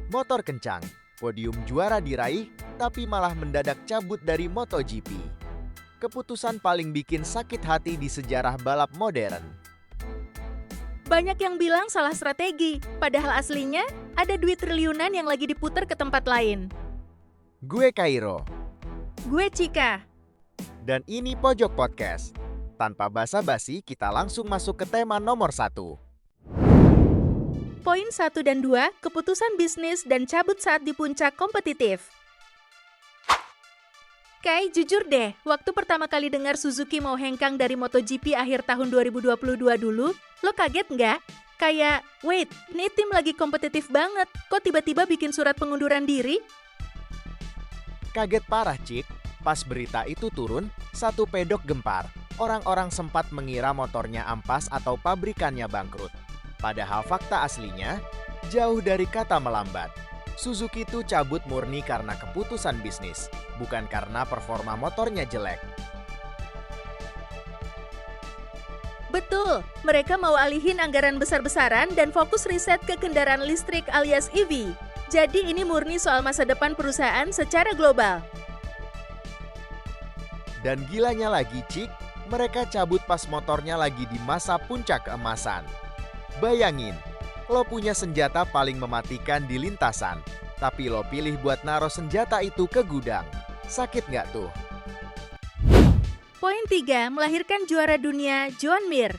Motor kencang, podium juara diraih, tapi malah mendadak cabut dari MotoGP. Keputusan paling bikin sakit hati di sejarah balap modern. Banyak yang bilang salah strategi, padahal aslinya ada duit triliunan yang lagi diputar ke tempat lain. Gue Kairo, Gue Cika. dan ini Pojok Podcast. Tanpa basa-basi, kita langsung masuk ke tema nomor 1. Poin 1 dan 2, keputusan bisnis dan cabut saat di puncak kompetitif. Kai, jujur deh, waktu pertama kali dengar Suzuki mau hengkang dari MotoGP akhir tahun 2022 dulu, lo kaget nggak? Kayak, wait, ini tim lagi kompetitif banget, kok tiba-tiba bikin surat pengunduran diri? Kaget parah, Cik. Pas berita itu turun, satu pedok gempar. Orang-orang sempat mengira motornya ampas atau pabrikannya bangkrut. Padahal fakta aslinya, jauh dari kata melambat. Suzuki itu cabut murni karena keputusan bisnis, bukan karena performa motornya jelek. Betul, mereka mau alihin anggaran besar-besaran dan fokus riset ke kendaraan listrik alias EV. Jadi ini murni soal masa depan perusahaan secara global. Dan gilanya lagi, Cik, mereka cabut pas motornya lagi di masa puncak keemasan. Bayangin, lo punya senjata paling mematikan di lintasan, tapi lo pilih buat naruh senjata itu ke gudang. Sakit nggak tuh? Poin 3, melahirkan juara dunia Joan Mir.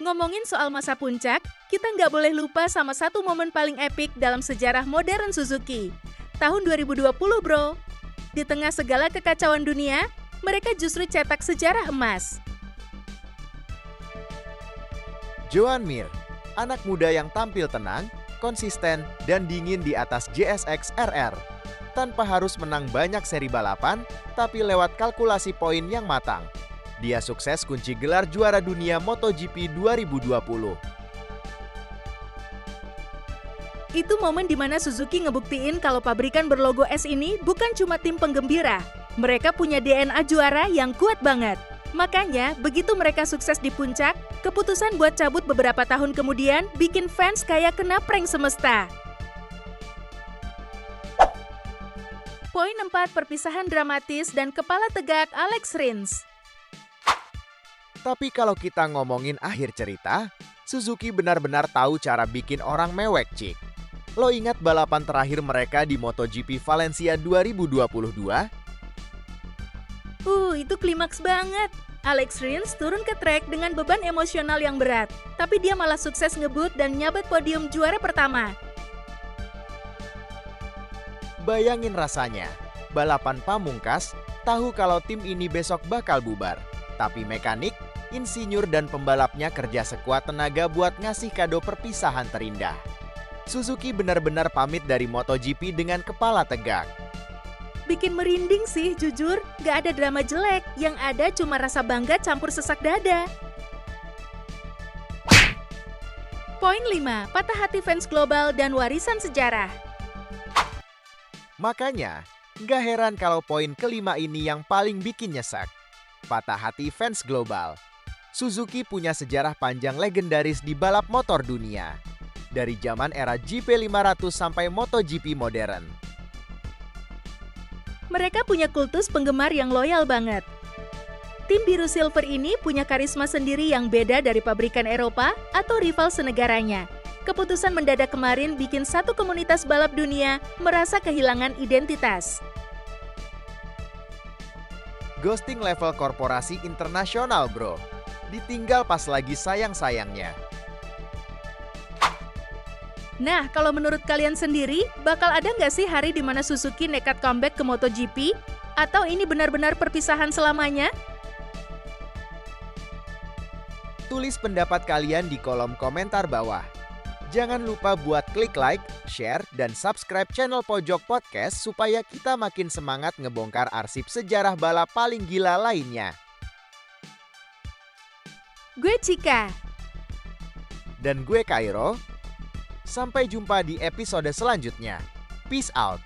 Ngomongin soal masa puncak, kita nggak boleh lupa sama satu momen paling epik dalam sejarah modern Suzuki. Tahun 2020, bro. Di tengah segala kekacauan dunia, mereka justru cetak sejarah emas. Joan Mir, anak muda yang tampil tenang, konsisten, dan dingin di atas JSX RR. Tanpa harus menang banyak seri balapan, tapi lewat kalkulasi poin yang matang. Dia sukses kunci gelar juara dunia MotoGP 2020. Itu momen di mana Suzuki ngebuktiin kalau pabrikan berlogo S ini bukan cuma tim penggembira. Mereka punya DNA juara yang kuat banget. Makanya, begitu mereka sukses di puncak, keputusan buat cabut beberapa tahun kemudian bikin fans kayak kena prank semesta. Poin 4, perpisahan dramatis dan kepala tegak Alex Rins. Tapi kalau kita ngomongin akhir cerita, Suzuki benar-benar tahu cara bikin orang mewek, Cik. Lo ingat balapan terakhir mereka di MotoGP Valencia 2022? Itu klimaks banget. Alex Rins turun ke trek dengan beban emosional yang berat, tapi dia malah sukses ngebut dan nyabet podium juara pertama. Bayangin rasanya, balapan pamungkas, tahu kalau tim ini besok bakal bubar. Tapi mekanik, insinyur dan pembalapnya kerja sekuat tenaga buat ngasih kado perpisahan terindah. Suzuki benar-benar pamit dari MotoGP dengan kepala tegak. Bikin merinding sih, jujur. Gak ada drama jelek, yang ada cuma rasa bangga campur sesak dada. Poin 5, patah hati fans global dan warisan sejarah. Makanya, nggak heran kalau poin kelima ini yang paling bikin nyesek. Patah hati fans global. Suzuki punya sejarah panjang legendaris di balap motor dunia. Dari zaman era GP500 sampai MotoGP modern. Mereka punya kultus penggemar yang loyal banget. Tim biru silver ini punya karisma sendiri yang beda dari pabrikan Eropa atau rival senegaranya. Keputusan mendadak kemarin bikin satu komunitas balap dunia merasa kehilangan identitas. Ghosting level korporasi internasional, bro. Ditinggal pas lagi sayang-sayangnya. Nah, kalau menurut kalian sendiri, bakal ada nggak sih hari di mana Suzuki nekat comeback ke MotoGP? Atau ini benar-benar perpisahan selamanya? Tulis pendapat kalian di kolom komentar bawah. Jangan lupa buat klik like, share, dan subscribe channel Pojok Podcast supaya kita makin semangat ngebongkar arsip sejarah balap paling gila lainnya. Gue Cika. Dan gue Kairo. Sampai jumpa di episode selanjutnya. Peace out.